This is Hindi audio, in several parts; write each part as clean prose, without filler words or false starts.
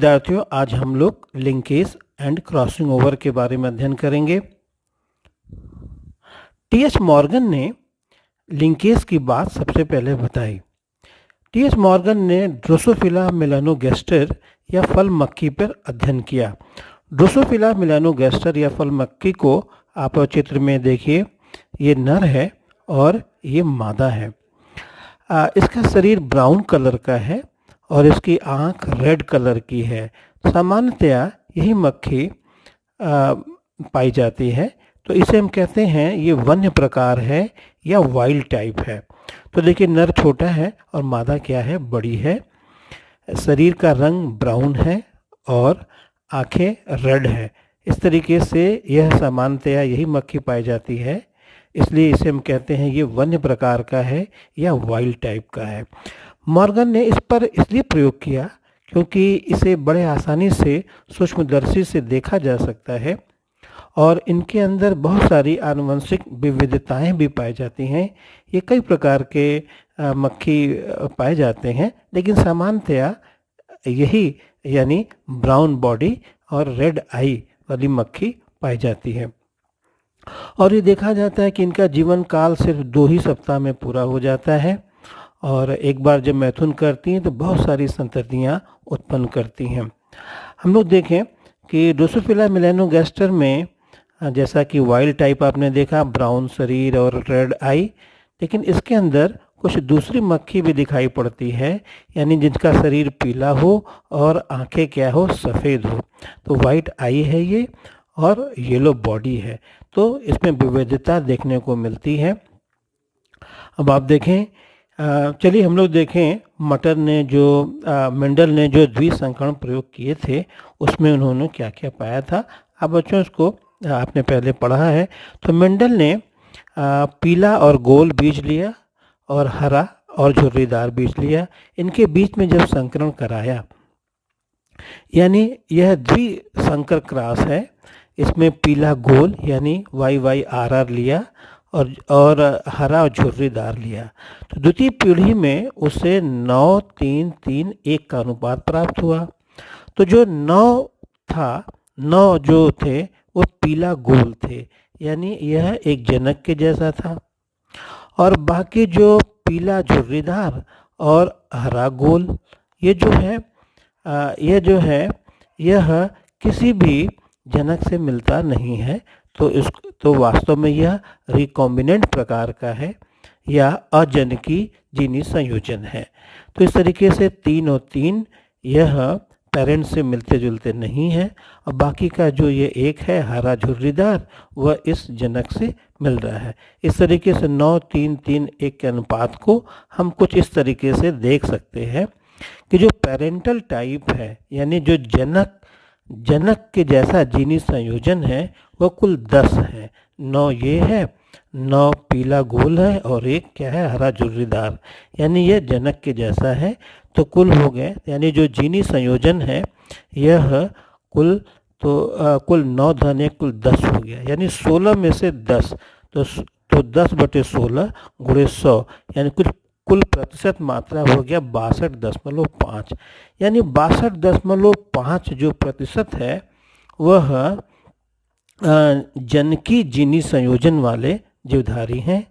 विद्यार्थियों, आज हम लोग लिंकेज एंड क्रॉसिंग ओवर के बारे में अध्ययन करेंगे। टी.एच. मॉर्गन ने लिंकेज की बात सबसे पहले बताई। टी.एच. मॉर्गन ने ड्रोसोफिला मेलानोगैस्टर या फल मक्खी पर अध्ययन किया। ड्रोसोफिला मेलानोगैस्टर या फल मक्खी को आप चित्र में देखिए, ये नर है और ये मादा है। इसका शरीर ब्राउन कलर का है और इसकी आंख रेड कलर की है। सामान्यतया यही मक्खी पाई जाती है, तो इसे हम कहते हैं ये वन्य प्रकार है या वाइल्ड टाइप है। तो देखिए, नर छोटा है और मादा क्या है, बड़ी है। शरीर का रंग ब्राउन है और आंखें रेड है। इस तरीके से यह सामान्यतया यही मक्खी पाई जाती है, इसलिए इसे हम कहते हैं ये वन्य प्रकार का है या वाइल्ड टाइप का है। मॉर्गन ने इस पर इसलिए प्रयोग किया क्योंकि इसे बड़े आसानी से सूक्ष्मदर्शी से देखा जा सकता है और इनके अंदर बहुत सारी आनुवंशिक विविधताएं भी पाई जाती हैं। ये कई प्रकार के मक्खी पाए जाते हैं, लेकिन सामान्यतया यही यानी ब्राउन बॉडी और रेड आई वाली मक्खी पाई जाती है। और ये देखा जाता है कि इनका जीवन काल सिर्फ 2 ही सप्ताह में पूरा हो जाता है और एक बार जब मैथुन करती हैं तो बहुत सारी संततियाँ उत्पन्न करती हैं। हम लोग देखें कि ड्रोसोफिला मेलानोगैस्टर में जैसा कि वाइल्ड टाइप आपने देखा, ब्राउन शरीर और रेड आई, लेकिन इसके अंदर कुछ दूसरी मक्खी भी दिखाई पड़ती है, यानी जिनका शरीर पीला हो और आंखें क्या हो, सफ़ेद हो। तो वाइट आई है ये और येलो बॉडी है, तो इसमें विविधता देखने को मिलती है। अब आप देखें, चलिए हम लोग देखें मटर ने जो मेंडल ने जो द्विसंकरण प्रयोग किए थे उसमें उन्होंने क्या क्या पाया था। अब बच्चों इसको आपने पहले पढ़ा है। तो मेंडल ने पीला और गोल बीज लिया और हरा और झुर्रीदार बीज लिया। इनके बीच में जब संकरण कराया, यानी यह द्विसंकर क्रॉस है, इसमें पीला गोल यानी YYRR लिया और हरा और झुर्रीदार लिया, तो द्वितीय पीढ़ी में उसे 9-3-3-1 का अनुपात प्राप्त हुआ। तो जो 9 जो थे वो पीला गोल थे, यानी यह एक जनक के जैसा था, और बाकी जो पीला झुर्रीदार और हरा गोल, ये जो है यह किसी भी जनक से मिलता नहीं है। तो वास्तव में यह रिकॉम्बिनेंट प्रकार का है या अजनकी जीनी संयोजन है। तो इस तरीके से 3 और 3 यह पेरेंट से मिलते जुलते नहीं है, और बाकी का जो ये एक है हरा झुर्रीदार, वह इस जनक से मिल रहा है। इस तरीके से 9-3-3-1 के अनुपात को हम कुछ इस तरीके से देख सकते हैं कि जो पेरेंटल टाइप है, यानी जो जनक के जैसा जीनी संयोजन है, वह कुल 10 है। 9 ये है, 9 पीला गोल है और एक क्या है, हरा झुर्रीदार, यानी यह जनक के जैसा है। तो कुल हो गए, यानी जो जीनी संयोजन है यह कुल 9 धन 1 कुल 10 हो गया, यानी 16 में से 10, तो 10/16 गुणे 100, यानी कुल प्रतिशत मात्रा हो गया 62.5, यानी 62.5 जो प्रतिशत है वह जनकी जीनी संयोजन वाले जीवधारी हैं।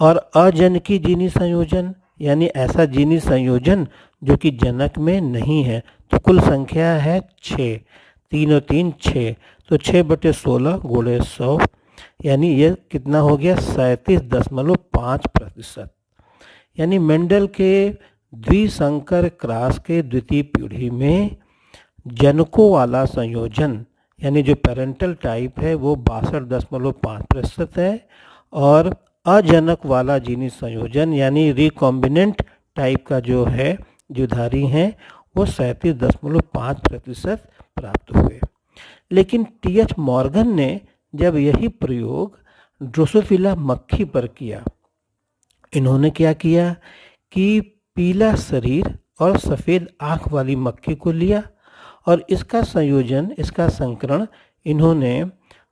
और अजनकी जीनी संयोजन यानी ऐसा जीनी संयोजन जो कि जनक में नहीं है, तो कुल संख्या है 6, 3 और 3 6, तो 6/16 गुणे 100, यानी यह कितना हो गया, 37.5%। यानी मेंडल के द्विसंकर क्रॉस के द्वितीय पीढ़ी में जनकों वाला संयोजन, यानी जो पेरेंटल टाइप है वो 62.5% है, और अजनक वाला जीनी संयोजन यानी रिकॉम्बिनेंट टाइप का जो है जीवधारी हैं वो 37.5% प्राप्त हुए। लेकिन टी.एच. मॉर्गन ने जब यही प्रयोग ड्रोसोफिला मक्खी पर किया, इन्होंने क्या किया कि पीला शरीर और सफ़ेद आँख वाली मक्खी को लिया और इसका संकरण इन्होंने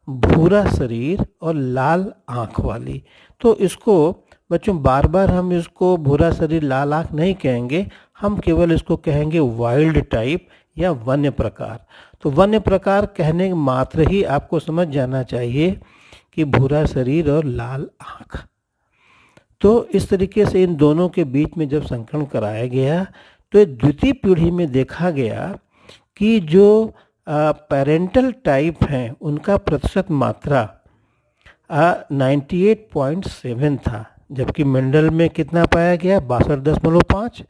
भूरा शरीर और लाल आँख वाली, तो इसको बच्चों बार बार हम इसको भूरा शरीर लाल आँख नहीं कहेंगे, हम केवल इसको कहेंगे वाइल्ड टाइप या वन्य प्रकार। तो वन्य प्रकार कहने मात्र ही आपको समझ जाना चाहिए कि भूरा शरीर और लाल आँख। तो इस तरीके से इन दोनों के बीच में जब संकरण कराया गया तो द्वितीय पीढ़ी में देखा गया कि जो पेरेंटल टाइप हैं उनका प्रतिशत मात्रा 98.7 था, जबकि मेंडल में कितना पाया गया 62.5,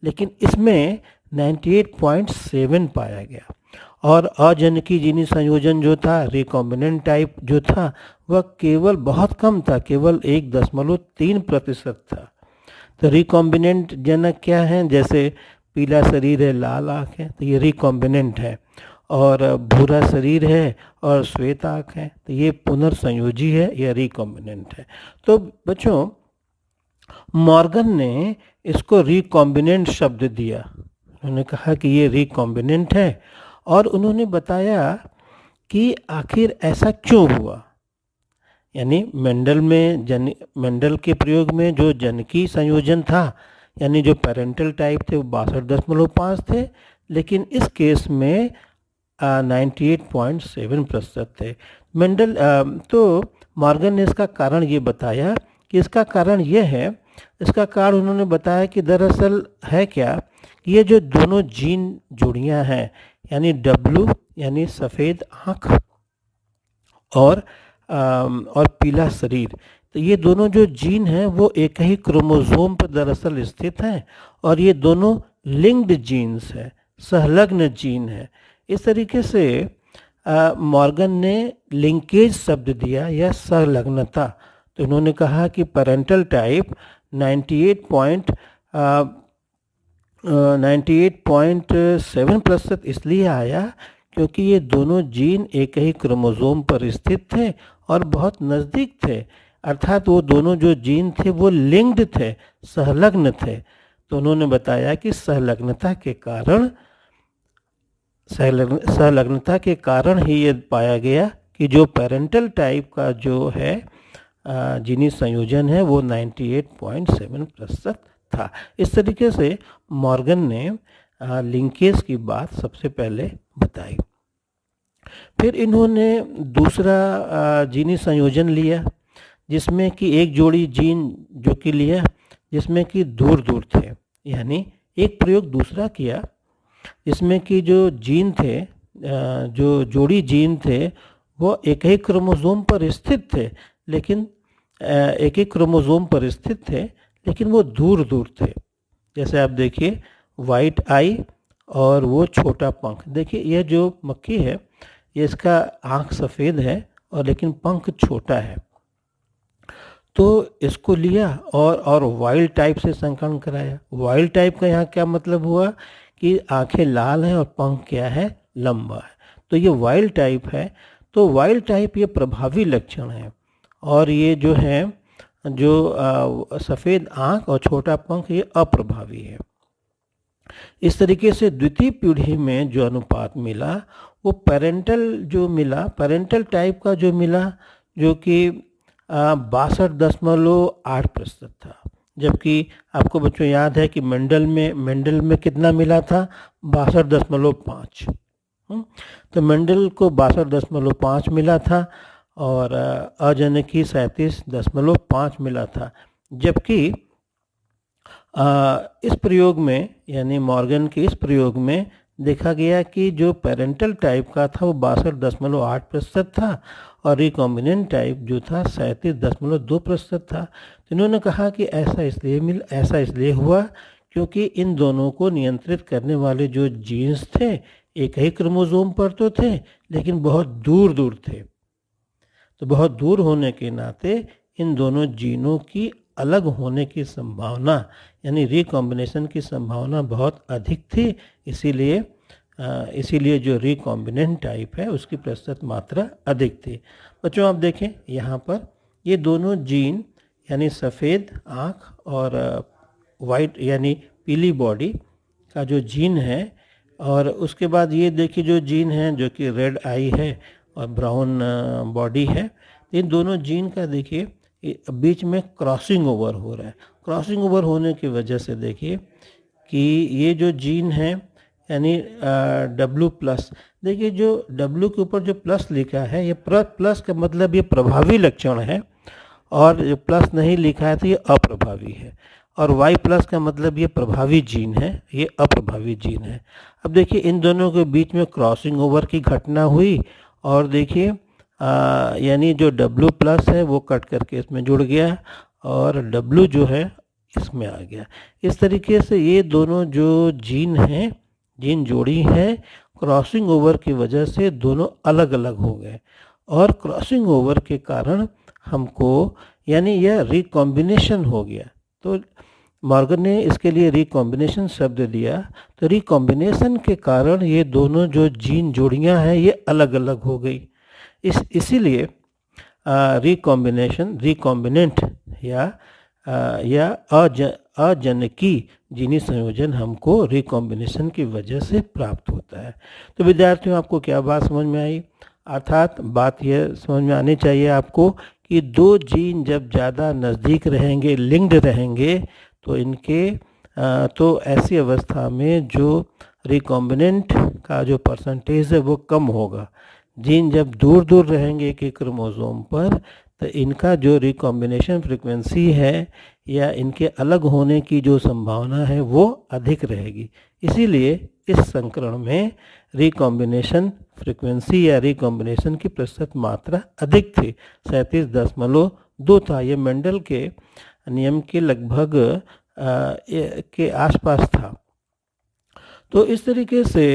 लेकिन इसमें 98.7 पाया गया। और अजनकी जीनी संयोजन जो था रिकॉम्बिनेंट टाइप जो था वह केवल बहुत कम था, केवल 1.3% था। तो रिकॉम्बिनेंट जनक क्या हैं, जैसे पीला शरीर है लाल आँख है तो ये रिकॉम्बिनेंट है, और भूरा शरीर है और श्वेत आँख है तो ये पुनर्संयोजी है, यह रिकॉम्बिनेंट है। तो बच्चों मॉर्गन ने इसको रिकॉम्बिनेंट शब्द दिया, उन्होंने कहा कि ये रिकॉम्बिनेंट है, और उन्होंने बताया कि आखिर ऐसा क्यों हुआ। यानी मेंडल के प्रयोग में जो जनकी संयोजन था यानी जो पेरेंटल टाइप थे वो 62.5 थे, लेकिन इस केस में 98.7% थे। तो मॉर्गन ने इसका कारण ये बताया कि इसका कारण ये है, इसका कारण उन्होंने बताया कि दरअसल है क्या, ये जो दोनों जीन जोड़ियां हैं यानी W यानी सफ़ेद आँख और पीला शरीर, तो ये दोनों जो जीन हैं वो एक ही क्रोमोसोम पर दरअसल स्थित हैं और ये दोनों लिंक्ड जीन्स हैं, संलग्न जीन हैं। इस तरीके से मॉर्गन ने लिंकेज शब्द दिया या संलग्नता। तो उन्होंने कहा कि पेरेंटल टाइप 98.7% इसलिए आया क्योंकि ये दोनों जीन एक ही क्रोमोसोम पर स्थित थे और बहुत नज़दीक थे, अर्थात वो दोनों जो जीन थे वो लिंक्ड थे, संलग्न थे। तो उन्होंने बताया कि संलग्नता के कारण ही ये पाया गया कि जो पेरेंटल टाइप का जो है जीनी संयोजन है वो 98.7% था। इस तरीके से मॉर्गन ने लिंकेज की बात सबसे पहले बताई। फिर इन्होंने दूसरा जीनी संयोजन लिया जिसमें कि एक जोड़ी जीन जो कि लिया जिसमें कि दूर दूर थे, यानी एक प्रयोग दूसरा किया जिसमें कि जो जीन थे, जो जोड़ी जीन थे वो एक ही क्रोमोसोम पर स्थित थे, लेकिन एक ही क्रोमोसोम पर स्थित थे लेकिन वो दूर दूर थे। जैसे आप देखिए वाइट आई और वो छोटा पंख, देखिए यह जो मक्खी है ये इसका आँख सफ़ेद है और लेकिन पंख छोटा है। तो इसको लिया और वाइल्ड टाइप से संकरण कराया। वाइल्ड टाइप का यहाँ क्या मतलब हुआ कि आंखें लाल हैं और पंख क्या है लंबा है, तो ये वाइल्ड टाइप है। तो वाइल्ड टाइप ये प्रभावी लक्षण है और ये जो है जो सफ़ेद आँख और छोटा पंख ये अप्रभावी है। इस तरीके से द्वितीय पीढ़ी में जो अनुपात मिला वो पेरेंटल टाइप का जो मिला जो कि 62.8% था, जबकि आपको बच्चों याद है कि मेंडल में कितना मिला था 62.5। तो मेंडल को 62.5 मिला था और अजनकी 37.5 मिला था, जबकि इस प्रयोग में यानी मॉर्गन के इस प्रयोग में देखा गया कि जो पेरेंटल टाइप का था वो 62.8% था और रिकॉम्बिनेंट टाइप जो था 37.2% था। तो इन्होंने कहा कि ऐसा इसलिए हुआ क्योंकि इन दोनों को नियंत्रित करने वाले जो जीन्स थे एक ही क्रोमोसोम पर तो थे लेकिन बहुत दूर दूर थे। तो बहुत दूर होने के नाते इन दोनों जीनों की अलग होने की संभावना यानी रिकॉम्बिनेशन की संभावना बहुत अधिक थी, इसीलिए जो रिकॉम्बिनेंट टाइप है उसकी प्रतिशत मात्रा अधिक थी। बच्चों आप देखें यहाँ पर ये दोनों जीन यानी सफ़ेद आँख और वाइट यानी पीली बॉडी का जो जीन है और उसके बाद ये देखिए जो जीन है जो कि रेड आई है और ब्राउन बॉडी है, इन दोनों जीन का देखिए बीच में क्रॉसिंग ओवर हो रहा है। क्रॉसिंग ओवर होने की वजह से देखिए कि ये जो जीन है यानी W प्लस। देखिए जो W के ऊपर जो प्लस लिखा है, ये प्लस का मतलब ये प्रभावी लक्षण है, और जो प्लस नहीं लिखा है तो ये अप्रभावी है। और Y प्लस का मतलब ये प्रभावी जीन है, ये अप्रभावी जीन है। अब देखिए इन दोनों के बीच में क्रॉसिंग ओवर की घटना हुई, और देखिए यानी जो W प्लस है वो कट करके इसमें जुड़ गया, और W जो है इसमें आ गया। इस तरीके से ये दोनों जो जीन हैं, जीन जोड़ी हैं, क्रॉसिंग ओवर की वजह से दोनों अलग अलग हो गए, और क्रॉसिंग ओवर के कारण हमको यानी यह रिकॉम्बिनेशन हो गया। तो मॉर्गन ने इसके लिए रिकॉम्बिनेशन शब्द दिया। तो रिकॉम्बिनेशन के कारण ये दोनों जो जीन जोड़ियां हैं ये अलग अलग हो गई। इसीलिए रिकॉम्बिनेशन, रिकॉम्बिनेंट या अजनकी जीनी संयोजन हमको रिकॉम्बिनेशन की वजह से प्राप्त होता है। तो विद्यार्थियों, आपको क्या बात समझ में आई? अर्थात बात यह समझ में आनी चाहिए आपको कि दो जीन जब ज़्यादा नज़दीक रहेंगे, लिंक्ड रहेंगे, तो इनके तो ऐसी अवस्था में जो रिकॉम्बिनेंट का जो परसेंटेज है वो कम होगा। जीन जब दूर दूर रहेंगे एक एक क्रोमोसोम पर, तो इनका जो रिकॉम्बिनेशन फ्रीक्वेंसी है या इनके अलग होने की जो संभावना है वो अधिक रहेगी। इसीलिए इस संकरण में रिकॉम्बिनेशन फ्रीक्वेंसी या रिकॉम्बिनेशन की प्रतिशत मात्रा अधिक थी, 37.2 था। ये मेंडल के नियम के लगभग के आसपास था। तो इस तरीके से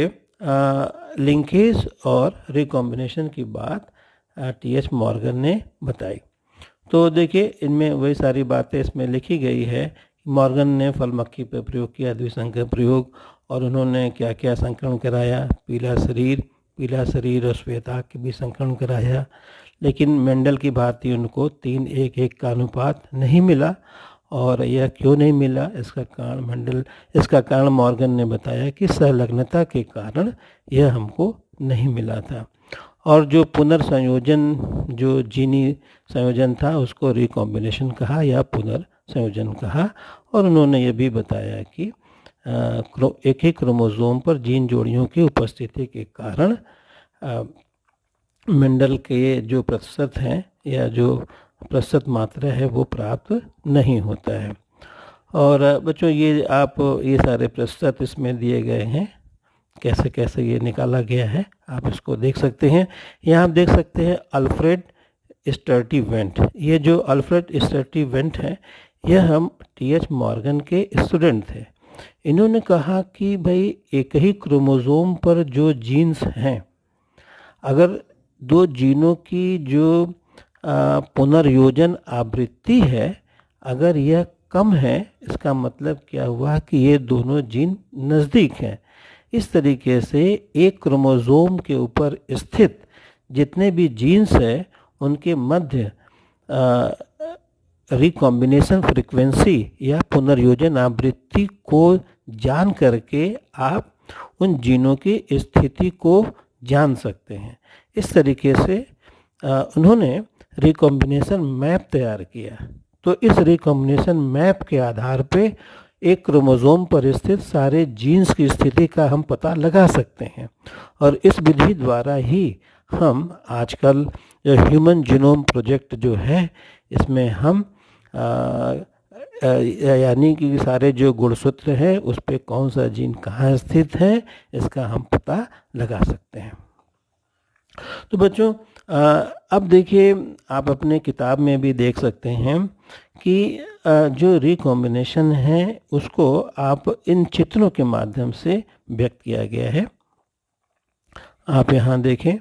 लिंकेज और रिकॉम्बिनेशन की बात टी.एच. मॉर्गन ने बताई। तो देखिए इनमें वही सारी बातें इसमें लिखी गई है। मॉर्गन ने फल मक्खी पर प्रयोग किया, द्विसंकर प्रयोग, और उन्होंने क्या क्या संकरण कराया, पीला शरीर और श्वेतांग के भी संकरण कराया। लेकिन मेंडल की भांति उनको 3:1:1 का अनुपात नहीं मिला। और यह क्यों नहीं मिला, इसका कारण मॉर्गन ने बताया कि संलग्नता के कारण यह हमको नहीं मिला था। और जो पुनर्संयोजन, जो जीनी संयोजन था, उसको रिकॉम्बिनेशन कहा या पुनर्संयोजन कहा। और उन्होंने ये भी बताया कि एक ही क्रोमोसोम पर जीन जोड़ियों की उपस्थिति के कारण मेंडल के जो प्रतिशत हैं या जो प्रतिशत मात्रा है वो प्राप्त नहीं होता है। और बच्चों ये सारे प्रतिशत इसमें दिए गए हैं, कैसे कैसे ये निकाला गया है आप इसको देख सकते हैं। यहाँ आप देख सकते हैं अल्फ्रेड स्टर्टीवेंट। ये जो अल्फ्रेड स्टर्टीवेंट है, यह हम टी.एच. मॉर्गन के स्टूडेंट थे। इन्होंने कहा कि भाई एक ही क्रोमोसोम पर जो जीन्स हैं, अगर दो जीनों की जो पुनर्योजन आवृत्ति है, अगर यह कम है, इसका मतलब क्या हुआ कि ये दोनों जीन नज़दीक हैं। इस तरीके से एक क्रोमोसोम के ऊपर स्थित जितने भी जीन्स हैं उनके मध्य रिकॉम्बिनेशन फ्रीक्वेंसी या पुनर्योजन आवृत्ति को जान करके आप उन जीनों की स्थिति को जान सकते हैं। इस तरीके से उन्होंने रिकॉम्बिनेशन मैप तैयार किया। तो इस रिकॉम्बिनेशन मैप के आधार पे एक क्रोमोसोम पर स्थित सारे जीन्स की स्थिति का हम पता लगा सकते हैं। और इस विधि द्वारा ही हम आजकल जो ह्यूमन जीनोम प्रोजेक्ट जो है, इसमें हम यानी कि सारे जो गुणसूत्र हैं उस पे कौन सा जीन कहाँ स्थित है, इसका हम पता लगा सकते हैं। तो बच्चों, अब देखिए आप अपने किताब में भी देख सकते हैं कि जो रिकॉम्बिनेशन है उसको आप इन चित्रों के माध्यम से व्यक्त किया गया है। आप यहाँ देखें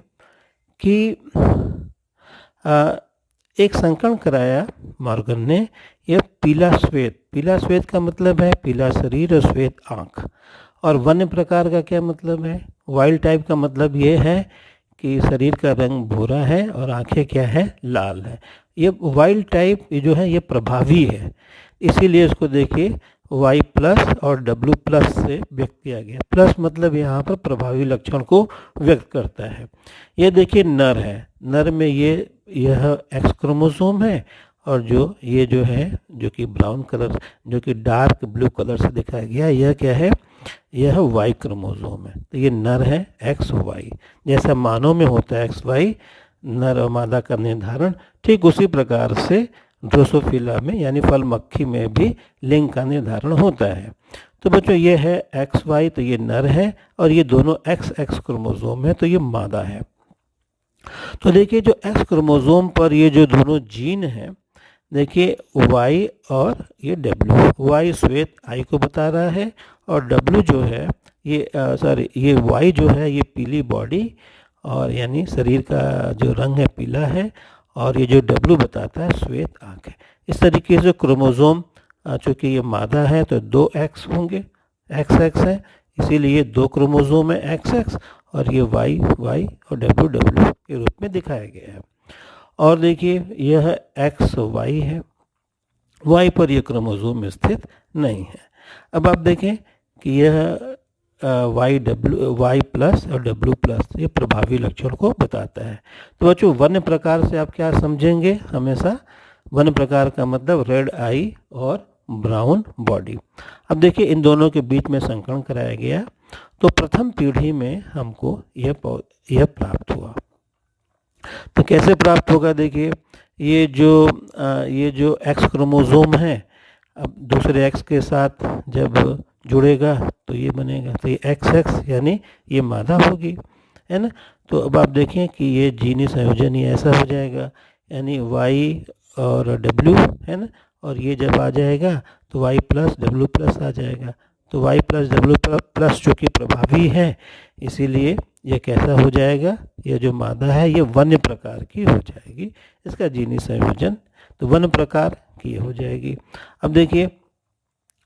कि एक संकरण कराया मॉर्गन ने, यह पीला श्वेत का मतलब है पीला शरीर और श्वेत आँख। और वन्य प्रकार का क्या मतलब है? वाइल्ड टाइप का मतलब ये है कि शरीर का रंग भूरा है और आंखें क्या है? लाल है। ये वाइल्ड टाइप जो है ये प्रभावी है, इसीलिए इसको देखिए Y प्लस और W प्लस से व्यक्त किया गया। प्लस मतलब यहाँ पर प्रभावी लक्षण को व्यक्त करता है। ये देखिए नर है, नर में यह X क्रोमोसोम है, और ये जो है जो कि ब्राउन कलर, जो कि डार्क ब्लू कलर से दिखाया गया, यह क्या है? यह वाई क्रोमोसोम है। तो ये नर है एक्स वाई, जैसा मानव में होता है एक्स वाई नर और मादा का निर्धारण, ठीक उसी प्रकार से ड्रोसोफिला में यानी फल मक्खी में भी लिंग का निर्धारण होता है। तो बच्चों ये है एक्स वाई, तो ये नर है, और ये दोनों एक्स एक्स क्रोमोसोम है, तो ये मादा है। तो देखिए जो एक्स क्रोमोसोम पर ये जो दोनों जीन हैं, देखिए वाई और ये डब्ल्यू, वाई श्वेत आई को बता रहा है, और डब्ल्यू जो है ये ये वाई जो है ये पीली बॉडी और यानी शरीर का जो रंग है पीला है, और ये जो डब्ल्यू बताता है श्वेत आँख है। इस तरीके से क्रोमोसोम चूँकि ये मादा है तो 2 एक्स होंगे, एक्स एक्स है, इसीलिए 2 क्रोमोसोम है एक्स एक्स, और ये वाई वाई और डब्ल्यू डब्ल्यू के रूप में दिखाया गया है। और देखिए यह एक्स वाई है, वाई पर यह क्रोमोसोम स्थित नहीं है। अब आप देखें कि यह वाई प्लस और डब्ल्यू प्लस ये प्रभावी लक्षण को बताता है। तो बच्चों वन्य प्रकार से आप क्या समझेंगे, हमेशा वन्य प्रकार का मतलब रेड आई और ब्राउन बॉडी। अब देखिए इन दोनों के बीच में संकरण कराया गया, तो प्रथम पीढ़ी में हमको यह प्राप्त हुआ। तो कैसे प्राप्त होगा, देखिए ये जो एक्स क्रोमोसोम है अब दूसरे एक्स के साथ जब जुड़ेगा तो ये बनेगा, तो ये एक्स एक्स यानी ये मादा होगी, है ना। तो अब आप देखें कि ये जीनी संयोजन ही ऐसा हो जाएगा, यानी वाई और डब्ल्यू, है ना, और ये जब आ जाएगा तो वाई प्लस डब्ल्यू प्लस आ जाएगा। तो वाई प्लस डब्ल्यू प्लस चूँकि प्रभावी है, इसीलिए ये कैसा हो जाएगा, ये जो मादा है ये वन्य प्रकार की हो जाएगी, इसका जीनी संयोजन तो वन्य प्रकार की हो जाएगी। अब देखिए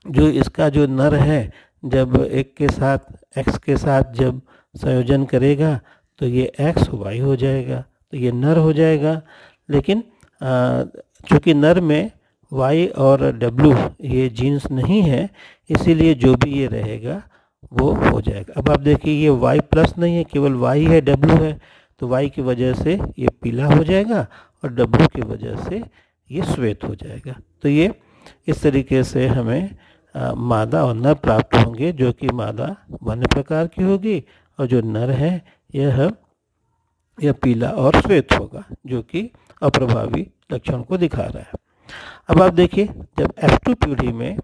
जो इसका जो नर है जब एक के साथ एक्स के साथ जब संयोजन करेगा तो ये एक्स वाई हो जाएगा, तो ये नर हो जाएगा। लेकिन चूँकि नर में वाई और डब्ल्यू ये जीन्स नहीं है, इसीलिए जो भी ये रहेगा वो हो जाएगा। अब आप देखिए ये वाई प्लस नहीं है, केवल वाई है डब्ल्यू है, तो वाई की वजह से ये पीला हो जाएगा और डब्ल्यू की वजह से ये श्वेत हो जाएगा। तो ये इस तरीके से हमें मादा और नर प्राप्त होंगे, जो कि मादा वन्य प्रकार की होगी और जो नर है यह पीला और श्वेत होगा, जो कि अप्रभावी लक्षण को दिखा रहा है। अब आप देखिए जब F2 पीढ़ी में,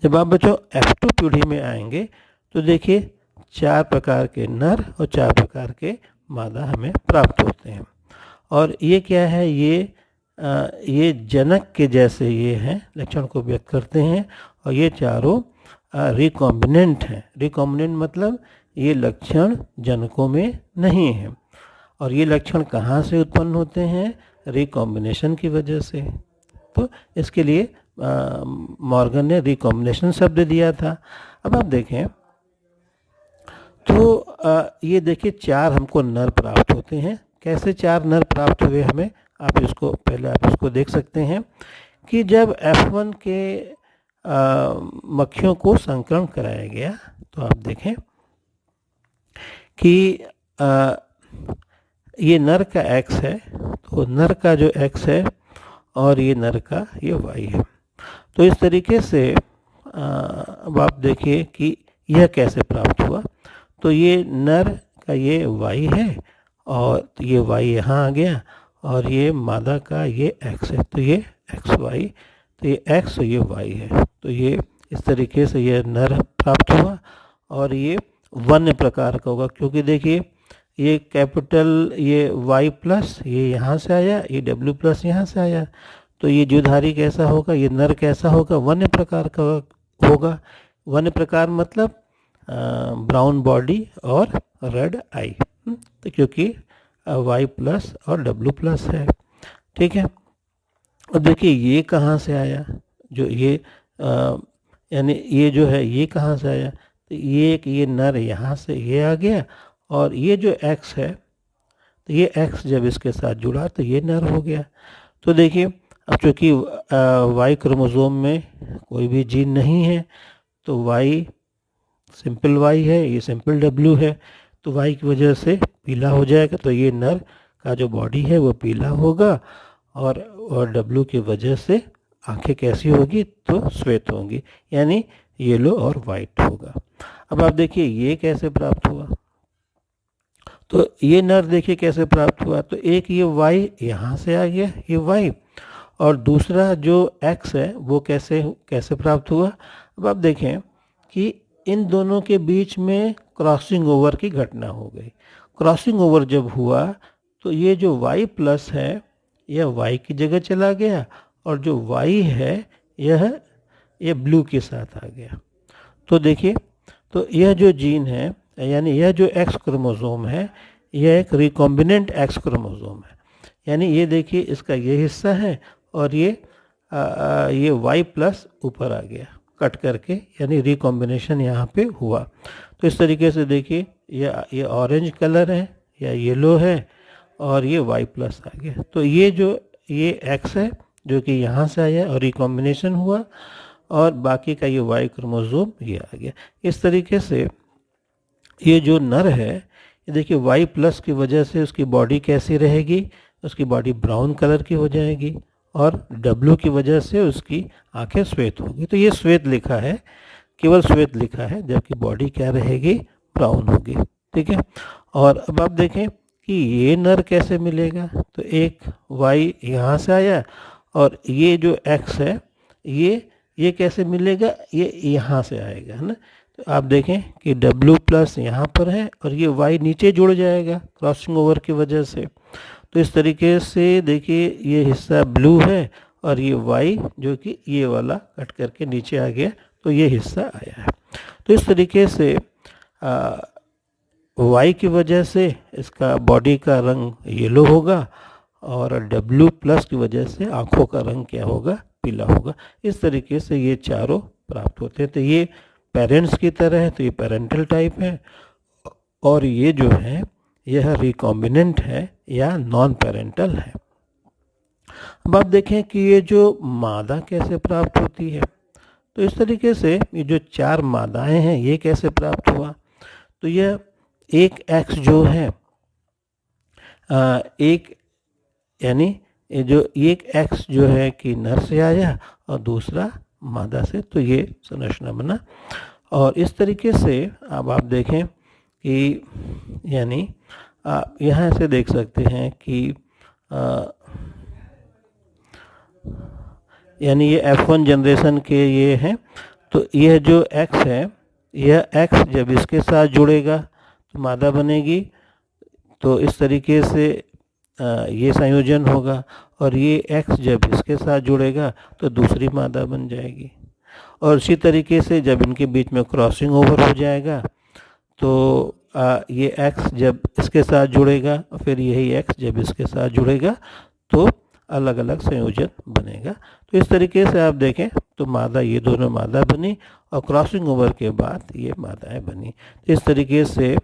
जब आप बच्चों F2 पीढ़ी में आएंगे तो देखिए 4 प्रकार के नर और 4 प्रकार के मादा हमें प्राप्त होते हैं। और ये क्या है, ये जनक के जैसे ये हैं, लक्षण को व्यक्त करते हैं, और ये चारों रिकॉम्बिनेंट हैं। रिकॉम्बिनेंट मतलब ये लक्षण जनकों में नहीं है, और ये लक्षण कहाँ से उत्पन्न होते हैं, रिकॉम्बिनेशन की वजह से। तो इसके लिए मॉर्गन ने रिकॉम्बिनेशन शब्द दिया था। अब आप देखें तो ये देखिए 4 हमको नर प्राप्त होते हैं। कैसे 4 नर प्राप्त हुए हमें, आप इसको पहले आप इसको देख सकते हैं कि जब F1 के मक्खियों को संकरण कराया गया तो आप देखें कि ये नर का X है, तो नर का जो X है और ये नर का ये Y है। तो इस तरीके से अब आप देखिए कि यह कैसे प्राप्त हुआ। तो ये नर का ये Y है और ये Y यहाँ आ गया, और ये मादा का ये X है, तो ये XY, तो ये X और ये Y है। तो ये इस तरीके से ये नर प्राप्त हुआ, और ये वन्य प्रकार का होगा, क्योंकि देखिए ये कैपिटल ये Y प्लस ये यहाँ से आया, ये W प्लस यहाँ से आया, तो ये जुधारी कैसा होगा, ये नर कैसा होगा, वन्य प्रकार का होगा। वन्य प्रकार मतलब ब्राउन बॉडी और रेड आई, तो क्योंकि Y प्लस और W प्लस है, ठीक है। अब देखिए ये कहाँ से आया, जो ये यानी ये जो है ये कहाँ से आया, तो ये नर यहाँ से ये आ गया, और ये जो X है तो ये X जब इसके साथ जुड़ा तो ये नर हो गया। तो देखिए अब चूँकि Y क्रोमोसोम में कोई भी जीन नहीं है, तो Y सिंपल Y है, ये सिंपल W है, तो Y की वजह से पीला हो जाएगा, तो ये नर का जो बॉडी है वो पीला होगा, और W की वजह से आंखें कैसी होगी, तो श्वेत होंगी। यानी येलो और वाइट होगा। अब आप देखिए ये कैसे प्राप्त हुआ, तो ये नर देखिए कैसे प्राप्त हुआ, तो एक ये वाई यहाँ से आ गया, ये वाई, और दूसरा जो एक्स है वो कैसे कैसे प्राप्त हुआ। अब आप देखें कि इन दोनों के बीच में क्रॉसिंग ओवर की घटना हो गई। क्रॉसिंग ओवर जब हुआ तो ये जो y प्लस है यह y की जगह चला गया, और जो y है यह ब्लू के साथ आ गया। तो देखिए, तो यह जो जीन है, यानी यह जो एक्स क्रोमोसोम है, यह एक रिकॉम्बिनेंट एक्स क्रोमोसोम है। यानी ये देखिए इसका ये हिस्सा है, और ये y प्लस ऊपर आ गया कट करके, यानी रिकॉम्बिनेशन यहाँ पे हुआ। तो इस तरीके से देखिए ये ऑरेंज कलर है या येलो है, और ये y प्लस आ गया। तो ये x है जो कि यहाँ से आया और रिकॉम्बिनेशन हुआ, और बाकी का ये y क्रोमोसोम ये आ गया। इस तरीके से ये जो नर है, ये देखिए y प्लस की वजह से उसकी बॉडी कैसी रहेगी, उसकी बॉडी ब्राउन कलर की हो जाएगी, और W की वजह से उसकी आंखें श्वेत होगी। तो ये श्वेत लिखा है, केवल श्वेत लिखा है, जबकि बॉडी क्या रहेगी, ब्राउन होगी। ठीक है। और अब आप देखें कि ये नर कैसे मिलेगा, तो एक y यहाँ से आया, और ये जो x है ये कैसे मिलेगा, ये यहाँ से आएगा, है ना। तो आप देखें कि W प्लस यहाँ पर है, और ये y नीचे जुड़ जाएगा क्रॉसिंग ओवर की वजह से। तो इस तरीके से देखिए ये हिस्सा ब्लू है, और ये y जो कि ये वाला कट करके नीचे आ गया, तो ये हिस्सा आया है। तो इस तरीके से y की वजह से इसका बॉडी का रंग येलो होगा, और W प्लस की वजह से आँखों का रंग क्या होगा, पीला होगा। इस तरीके से ये चारों प्राप्त होते हैं। तो ये पेरेंट्स की तरह है, तो ये पेरेंटल टाइप है, और ये जो है यह रिकॉम्बिनेंट है या नॉन पेरेंटल है। अब आप देखें कि ये जो मादा कैसे प्राप्त होती है, तो इस तरीके से ये जो चार मादाएं हैं ये कैसे प्राप्त हुआ, तो यह एक एक्स जो है एक, यानी ये जो एक एक्स जो है कि नर से आया और दूसरा मादा से, तो ये संरचना बना। और इस तरीके से अब आप देखें कि यानी आप यहाँ से देख सकते हैं कि यानी ये F1 जनरेशन के ये हैं। तो यह जो X है, यह X जब इसके साथ जुड़ेगा तो मादा बनेगी, तो इस तरीके से ये संयोजन होगा, और ये X जब इसके साथ जुड़ेगा तो दूसरी मादा बन जाएगी। और इसी तरीके से जब इनके बीच में क्रॉसिंग ओवर हो जाएगा तो ये X जब इसके साथ जुड़ेगा, फिर यही X जब इसके साथ जुड़ेगा तो अलग अलग संयोजन बनेगा। तो इस तरीके से आप देखें तो मादा, ये दोनों मादा बनी, और क्रॉसिंग ओवर के बाद ये मादाएं बनी। तो इस तरीके से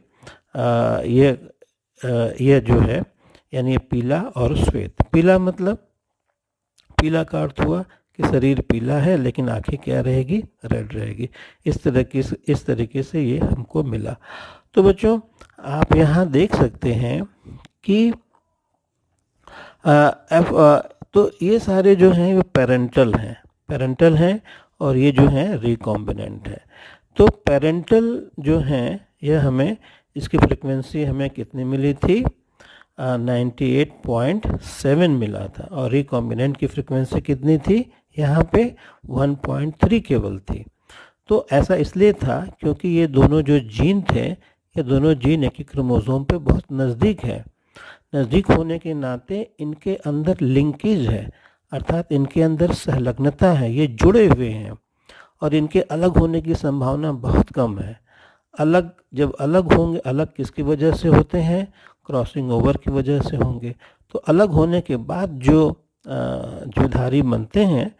ये जो है यानी ये पीला और श्वेत। पीला मतलब, पीला का अर्थ हुआ कि शरीर पीला है लेकिन आंखें क्या रहेगी, रेड रहेगी। इस तरीके से ये हमको मिला। तो बच्चों आप यहाँ देख सकते हैं कि तो ये सारे जो हैं वो पेरेंटल हैं, और ये जो हैं रिकॉम्बिनेंट है। तो पेरेंटल जो हैं यह हमें, इसकी फ्रिक्वेंसी हमें कितनी मिली थी, 98.7 मिला था, और रिकॉम्बिनेंट की फ्रिक्वेंसी कितनी थी, यहाँ पे 1.3 केवल थी। तो ऐसा इसलिए था क्योंकि ये दोनों जो जीन थे, ये दोनों जीन एक ही क्रोमोसोम पे बहुत नज़दीक है। नज़दीक होने के नाते इनके अंदर लिंकेज है, अर्थात इनके अंदर संलग्नता है, ये जुड़े हुए हैं, और इनके अलग होने की संभावना बहुत कम है। जब अलग होंगे, अलग किसकी वजह से होते हैं, क्रॉसिंग ओवर की वजह से होंगे। तो अलग होने के बाद जो धारी बनते हैं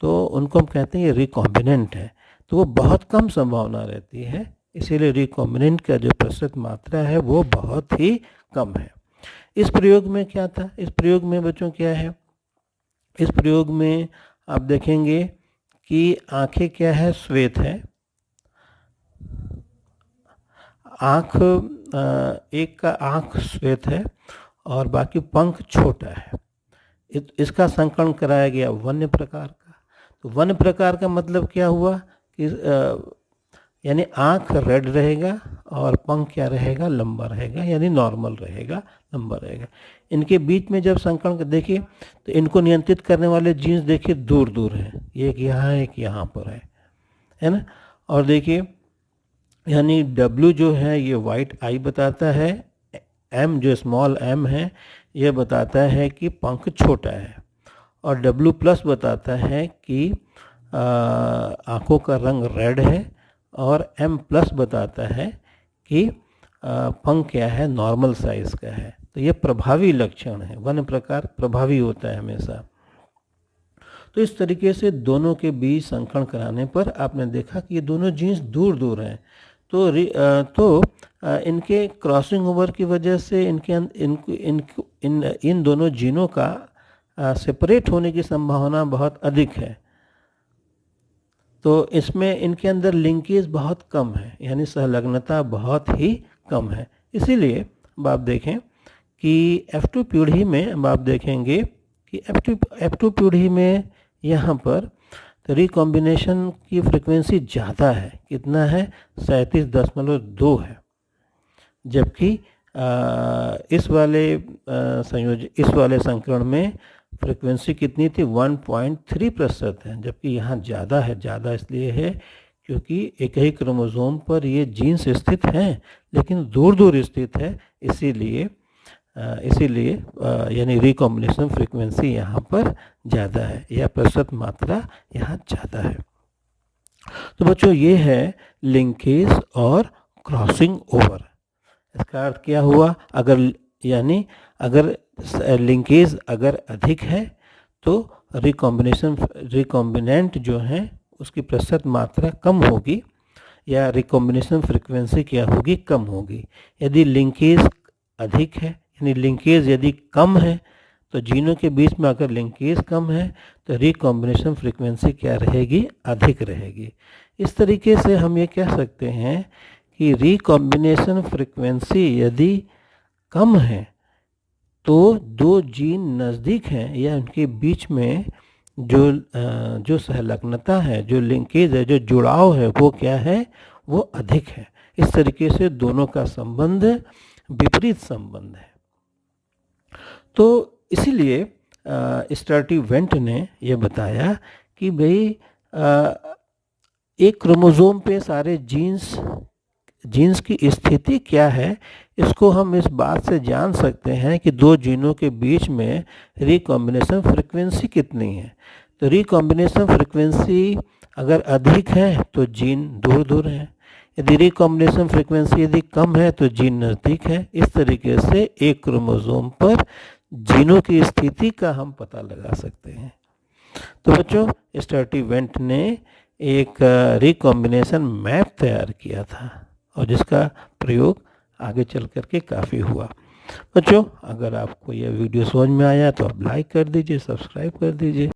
तो उनको हम कहते हैं ये रिकॉम्बिनेंट है। तो वो बहुत कम संभावना रहती है, इसीलिए रिकॉम्बिनेंट का जो प्रतिशत मात्रा है वो बहुत ही कम है। इस प्रयोग में क्या था, इस प्रयोग में बच्चों क्या है, इस प्रयोग में आप देखेंगे कि आंखें क्या है, श्वेत है। आँख, एक का आँख श्वेत है और बाकी पंख छोटा है। इसका संकरण कराया गया वन्य प्रकार का। तो वन्य प्रकार का मतलब क्या हुआ कि यानी आँख रेड रहेगा और पंख क्या रहेगा, लंबा रहेगा, यानी नॉर्मल रहेगा, लंबा रहेगा। इनके बीच में जब संकरण देखिए तो इनको नियंत्रित करने वाले जीन्स देखिए दूर दूर हैं, एक यहाँ है, एक यहाँ पर है ना। और देखिए यानी W जो है ये वाइट आई बताता है, M जो स्मॉल m है ये बताता है कि पंख छोटा है, और W+ बताता है कि आँखों का रंग रेड है, और M+ बताता है कि पंख क्या है, नॉर्मल साइज का है। तो ये प्रभावी लक्षण है, वन प्रकार प्रभावी होता है हमेशा। तो इस तरीके से दोनों के बीच संकरण कराने पर आपने देखा कि ये दोनों जीन्स दूर दूर हैं। तो इनके क्रॉसिंग ओवर की वजह से इन दोनों जीनों का सेपरेट होने की संभावना बहुत अधिक है। तो इसमें इनके अंदर लिंकेज बहुत कम है, यानी संलग्नता बहुत ही कम है। इसीलिए अब आप देखें कि F2 पीढ़ी में अब आप देखेंगे कि F2 पीढ़ी में यहाँ पर तो रिकॉम्बिनेशन की फ्रिक्वेंसी ज़्यादा है, कितना है, 37.2 है। जबकि इस वाले संकरण में फ्रिक्वेंसी कितनी थी, 1.3% है, जबकि यहाँ ज़्यादा है। ज़्यादा इसलिए है क्योंकि एक ही क्रोमोसोम पर ये जीन्स स्थित हैं, लेकिन दूर दूर स्थित है, इसीलिए यानी रिकॉम्बिनेशन फ्रिक्वेंसी यहाँ पर ज़्यादा है, या प्रतिशत मात्रा यहाँ ज़्यादा है। तो बच्चों ये है लिंकेज और क्रॉसिंग ओवर। इसका अर्थ क्या हुआ, अगर लिंकेज अगर अधिक है तो रिकॉम्बिनेंट जो है उसकी प्रतिशत मात्रा कम होगी, या रिकॉम्बिनेशन फ्रिक्वेंसी क्या होगी, कम होगी। यदि लिंकेज अधिक है, यानी लिंकेज यदि कम है, तो जीनों के बीच में अगर लिंकेज कम है तो रिकॉम्बिनेशन फ्रिक्वेंसी क्या रहेगी, अधिक रहेगी। इस तरीके से हम ये कह सकते हैं कि रिकॉम्बिनेशन फ्रिक्वेंसी यदि कम है तो दो जीन नज़दीक हैं, या उनके बीच में जो संलग्नता है, जो लिंकेज है, जो जुड़ाव है, वो क्या है, वो अधिक है। इस तरीके से दोनों का संबंध विपरीत संबंध है। तो इसीलिए स्टर्टिवेंट ने ये बताया कि भाई एक क्रोमोसोम पे सारे जीन्स की स्थिति क्या है, इसको हम इस बात से जान सकते हैं कि दो जीनों के बीच में रिकॉम्बिनेशन फ्रिक्वेंसी कितनी है। तो रिकॉम्बिनेशन फ्रिक्वेंसी अगर अधिक है तो जीन दूर दूर हैं, यदि रिकॉम्बिनेशन फ्रिक्वेंसी यदि कम है तो जीन नज़दीक है। इस तरीके से एक क्रोमोसोम पर जीनों की स्थिति का हम पता लगा सकते हैं। तो बच्चों स्टर्टिवेंट ने एक रिकॉम्बिनेशन मैप तैयार किया था, और जिसका प्रयोग आगे चल कर के काफ़ी हुआ। बच्चों अगर आपको यह वीडियो समझ में आया तो आप लाइक कर दीजिए, सब्सक्राइब कर दीजिए।